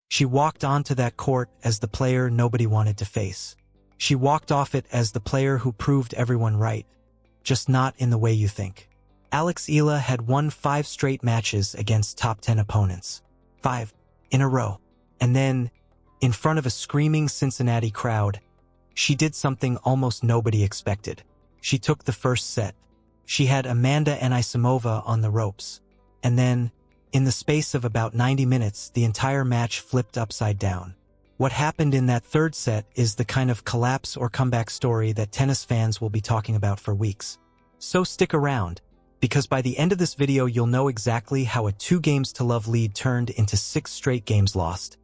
She walked onto that court as the player nobody wanted to face. She walked off it as the player who proved everyone right, just not in the way you think. Eala had won 5 straight matches against top 10 opponents. 5 in a row. And then, in front of a screaming Cincinnati crowd, she did something almost nobody expected. She took the first set. She had Amanda Anisimova on the ropes. And then, in the space of about 90 minutes, the entire match flipped upside down. What happened in that third set is the kind of collapse or comeback story that tennis fans will be talking about for weeks. So stick around, because by the end of this video you'll know exactly how a 2-games-to-love lead turned into 6 straight games lost,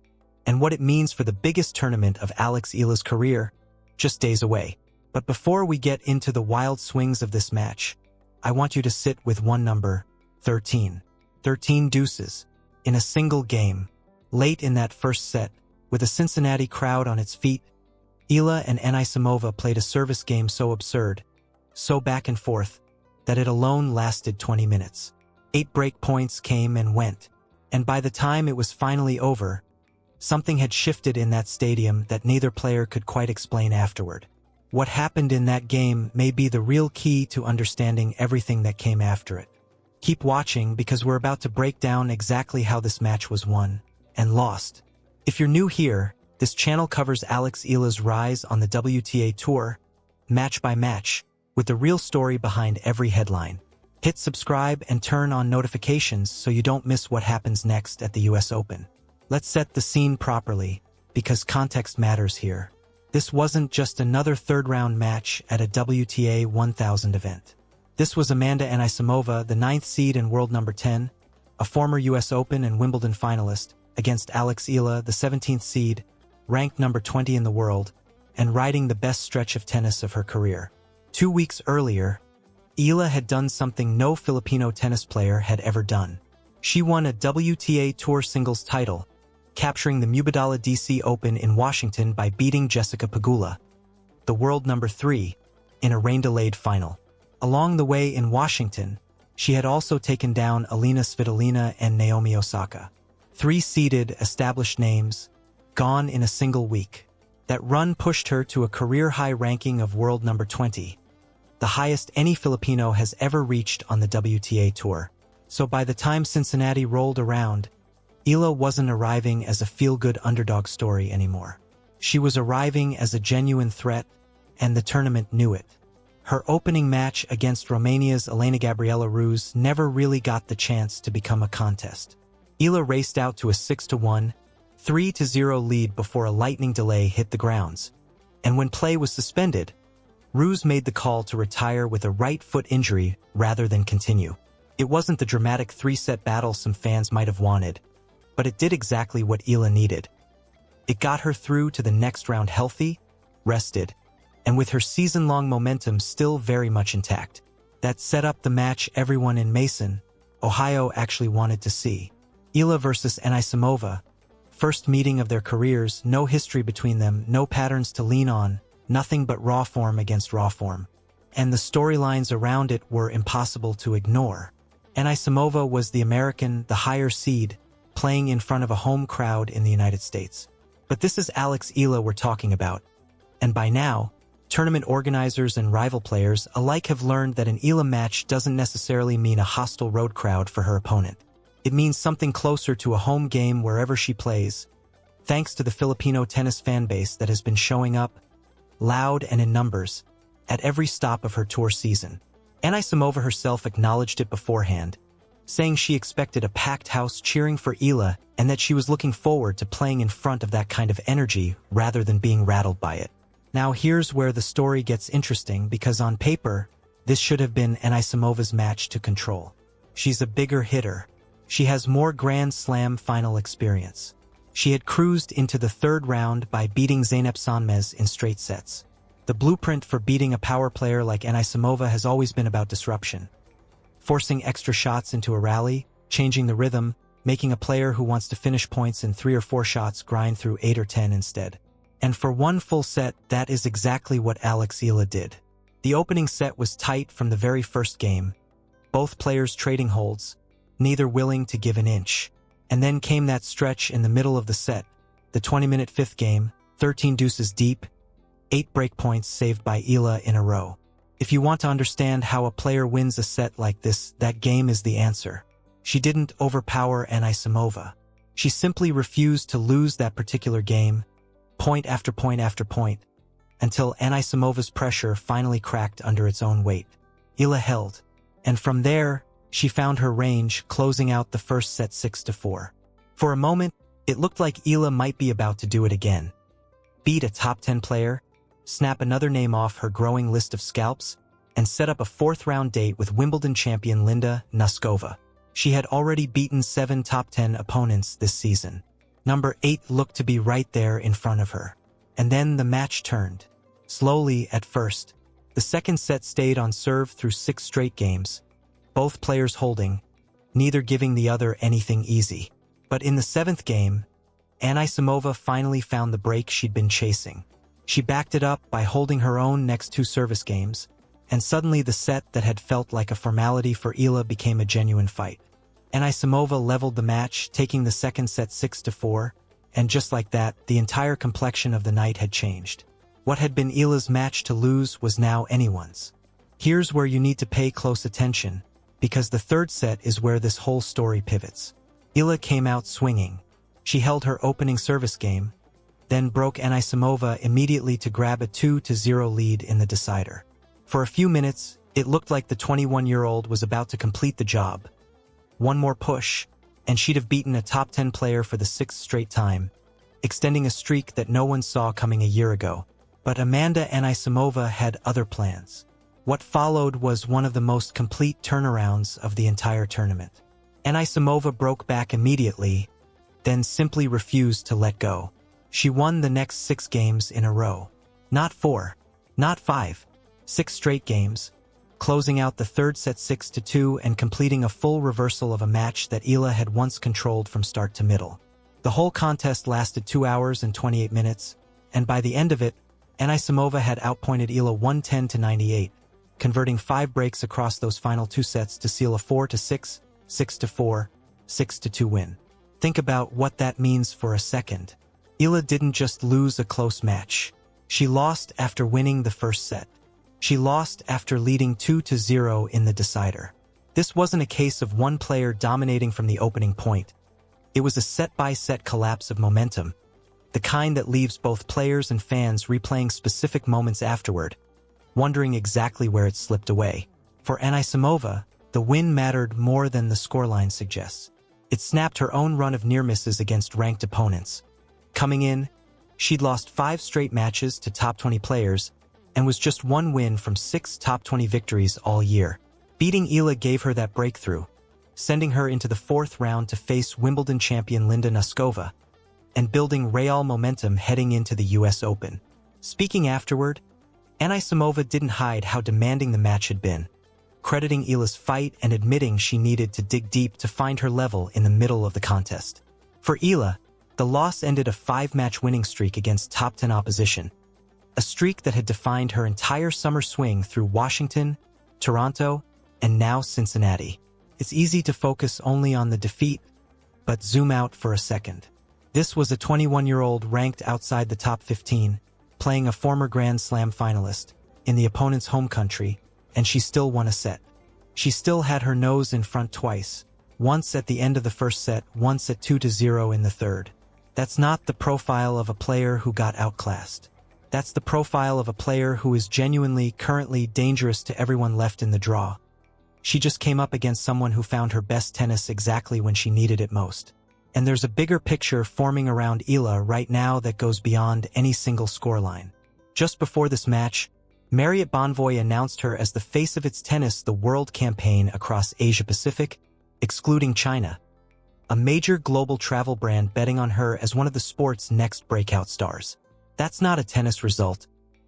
and what it means for the biggest tournament of Eala's career, just days away. But before we get into the wild swings of this match, I want you to sit with one number, 13. 13 deuces, in a single game. Late in that first set, with a Cincinnati crowd on its feet, Eala and Anisimova played a service game so absurd, so back and forth, that it alone lasted 20 minutes. 8 break points came and went, and by the time it was finally over, something had shifted in that stadium that neither player could quite explain afterward. What happened in that game may be the real key to understanding everything that came after it. Keep watching, because we're about to break down exactly how this match was won and lost. If you're new here, this channel covers Eala's rise on the WTA Tour, match by match, with the real story behind every headline. Hit subscribe and turn on notifications so you don't miss what happens next at the US Open. Let's set the scene properly, because context matters here. This wasn't just another third-round match at a WTA 1000 event. This was Amanda Anisimova, the 9th seed and world number 10, a former US Open and Wimbledon finalist, against Eala, the 17th seed, ranked number 20 in the world, and riding the best stretch of tennis of her career. 2 weeks earlier, Eala had done something no Filipino tennis player had ever done. She won a WTA Tour singles title, capturing the Mubadala DC Open in Washington by beating Jessica Pegula, the world number 3, in a rain-delayed final. Along the way in Washington, she had also taken down Alina Svitolina and Naomi Osaka. 3-seeded, established names, gone in a single week. That run pushed her to a career-high ranking of world number 20, the highest any Filipino has ever reached on the WTA Tour. So by the time Cincinnati rolled around, Eala wasn't arriving as a feel-good underdog story anymore. She was arriving as a genuine threat, and the tournament knew it. Her opening match against Romania's Elena Gabriela Ruse never really got the chance to become a contest. Eala raced out to a 6-1, 3-0 lead before a lightning delay hit the grounds, and when play was suspended, Ruse made the call to retire with a right foot injury rather than continue. It wasn't the dramatic 3-set battle some fans might have wanted, but it did exactly what Eala needed. It got her through to the next round healthy, rested, and with her season-long momentum still very much intact. That set up the match everyone in Mason, Ohio actually wanted to see. Eala versus Anisimova, first meeting of their careers, no history between them, no patterns to lean on, nothing but raw form against raw form. And the storylines around it were impossible to ignore. Anisimova was the American, the higher seed, playing in front of a home crowd in the United States. But this is Eala we're talking about. And by now, tournament organizers and rival players alike have learned that an Eala match doesn't necessarily mean a hostile road crowd for her opponent. It means something closer to a home game wherever she plays, thanks to the Filipino tennis fan base that has been showing up, loud and in numbers, at every stop of her tour season. Anisimova herself acknowledged it beforehand, saying she expected a packed house cheering for Eala and that she was looking forward to playing in front of that kind of energy rather than being rattled by it. Now here's where the story gets interesting, because on paper, this should have been Anisimova's match to control. She's a bigger hitter. She has more Grand Slam final experience. She had cruised into the third round by beating Zeynep Sonmez in straight sets. The blueprint for beating a power player like Anisimova has always been about disruption. Forcing extra shots into a rally, changing the rhythm, making a player who wants to finish points in 3 or 4 shots grind through 8 or 10 instead. And for one full set, that is exactly what Eala did. The opening set was tight from the very first game, both players trading holds, neither willing to give an inch. And then came that stretch in the middle of the set, The 20-minute fifth game, 13 deuces deep, 8 break points saved by Eala in a row. If you want to understand how a player wins a set like this, that game is the answer. She didn't overpower Anisimova. She simply refused to lose that particular game, point after point after point, until Anisimova's pressure finally cracked under its own weight. Eala held, and from there, she found her range, closing out the first set 6-4. For a moment, it looked like Eala might be about to do it again. Beat a top 10 player, snap another name off her growing list of scalps, and set up a fourth-round date with Wimbledon champion Amanda Anisimova. She had already beaten 7 top 10 opponents this season. Number 8 looked to be right there in front of her. And then the match turned. Slowly at first. The second set stayed on serve through 6 straight games, both players holding, neither giving the other anything easy. But in the 7th game, Anisimova finally found the break she'd been chasing. She backed it up by holding her own next 2 service games, and suddenly the set that had felt like a formality for Eala became a genuine fight. Anisimova leveled the match, taking the second set 6-4, and just like that, the entire complexion of the night had changed. What had been Eala's match to lose was now anyone's. Here's where you need to pay close attention, because the third set is where this whole story pivots. Eala came out swinging. She held her opening service game, then broke Anisimova immediately to grab a 2-0 lead in the decider. For a few minutes, it looked like the 21-year-old was about to complete the job. One more push, and she'd have beaten a top 10 player for the 6th straight time, extending a streak that no one saw coming a year ago. But Amanda Anisimova had other plans. What followed was one of the most complete turnarounds of the entire tournament. Anisimova broke back immediately, then simply refused to let go. She won the next 6 games in a row. Not 4, not 5, 6 straight games, closing out the third set 6-2 and completing a full reversal of a match that Eala had once controlled from start to middle. The whole contest lasted 2 hours and 28 minutes, and by the end of it, Anisimova had outpointed Eala 110-98, converting 5 breaks across those final 2 sets to seal a 4-6, 6-4, 6-2 win. Think about what that means for a second. Eala didn't just lose a close match. She lost after winning the first set. She lost after leading 2-0 in the decider. This wasn't a case of one player dominating from the opening point. It was a set-by-set collapse of momentum, the kind that leaves both players and fans replaying specific moments afterward, wondering exactly where it slipped away. For Anisimova, the win mattered more than the scoreline suggests. It snapped her own run of near-misses against ranked opponents. Coming in, she'd lost 5 straight matches to top 20 players, and was just 1 win from 6 top 20 victories all year. Beating Eala gave her that breakthrough, sending her into the 4th round to face Wimbledon champion Amanda Anisimova, and building real momentum heading into the US Open. Speaking afterward, Anisimova didn't hide how demanding the match had been, crediting Eala's fight and admitting she needed to dig deep to find her level in the middle of the contest. For Eala, the loss ended a 5-match winning streak against top 10 opposition, a streak that had defined her entire summer swing through Washington, Toronto, and now Cincinnati. It's easy to focus only on the defeat, but zoom out for a second. This was a 21-year-old ranked outside the top 15, playing a former Grand Slam finalist, in the opponent's home country, and she still won a set. She still had her nose in front twice, once at the end of the first set, once at 2-0 in the third. That's not the profile of a player who got outclassed. That's the profile of a player who is genuinely, currently dangerous to everyone left in the draw. She just came up against someone who found her best tennis exactly when she needed it most. And there's a bigger picture forming around Eala right now that goes beyond any single scoreline. Just before this match, Marriott Bonvoy announced her as the face of its Tennis the World campaign across Asia-Pacific, excluding China. A major global travel brand betting on her as one of the sport's next breakout stars. That's not a tennis result,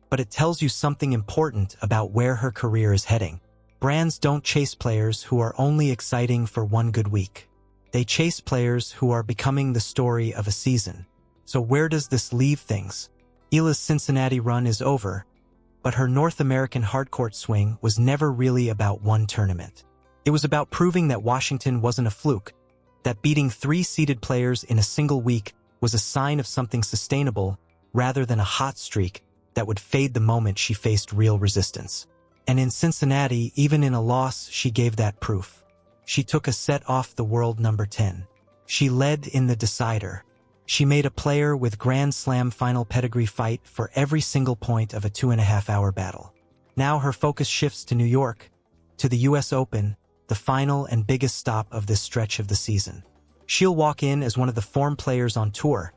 but it tells you something important about where her career is heading. Brands don't chase players who are only exciting for one good week. They chase players who are becoming the story of a season. So where does this leave things? Eala's Cincinnati run is over, but her North American hardcourt swing was never really about one tournament. It was about proving that Washington wasn't a fluke, that beating 3 seeded players in a single week was a sign of something sustainable rather than a hot streak that would fade the moment she faced real resistance. And in Cincinnati, even in a loss, she gave that proof. She took a set off the world number 10. She led in the decider. She made a player with Grand Slam final pedigree fight for every single point of a 2.5-hour battle. Now her focus shifts to New York, to the US Open, the final and biggest stop of this stretch of the season. She'll walk in as one of the form players on tour,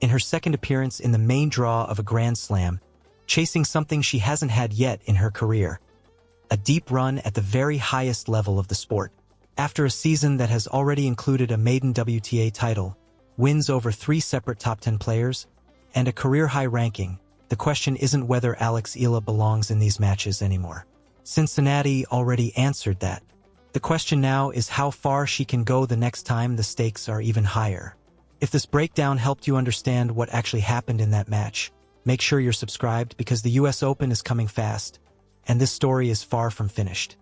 in her second appearance in the main draw of a Grand Slam, chasing something she hasn't had yet in her career, a deep run at the very highest level of the sport. After a season that has already included a maiden WTA title, wins over 3 separate top 10 players, and a career-high ranking, the question isn't whether Eala belongs in these matches anymore. Cincinnati already answered that. The question now is how far she can go the next time the stakes are even higher. If this breakdown helped you understand what actually happened in that match, make sure you're subscribed because the US Open is coming fast, and this story is far from finished.